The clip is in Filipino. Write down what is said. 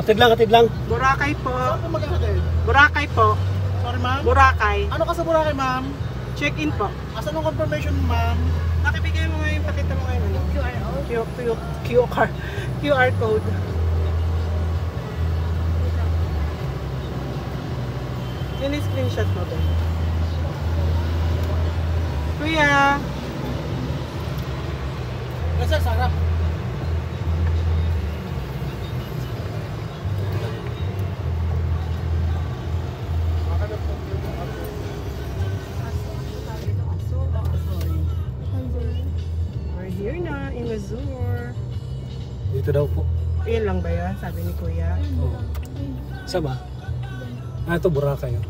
Hatid lang. Boracay po. Saan po maghahatid? Boracay po. Sorry ma'am? Boracay. Ano ka sa Boracay ma'am? Check-in po. Asan ang confirmation ma'am? Nakibigay mo ngayon, pakita mo ngayon. QR code. Yun yung screenshot mo ba? Kuya! Kasi sarap. We're here na in Azure. Dito daw po. Yun lang ba yan? Sabi ni Kuya. Isa ba? Ito Boracay. Oh.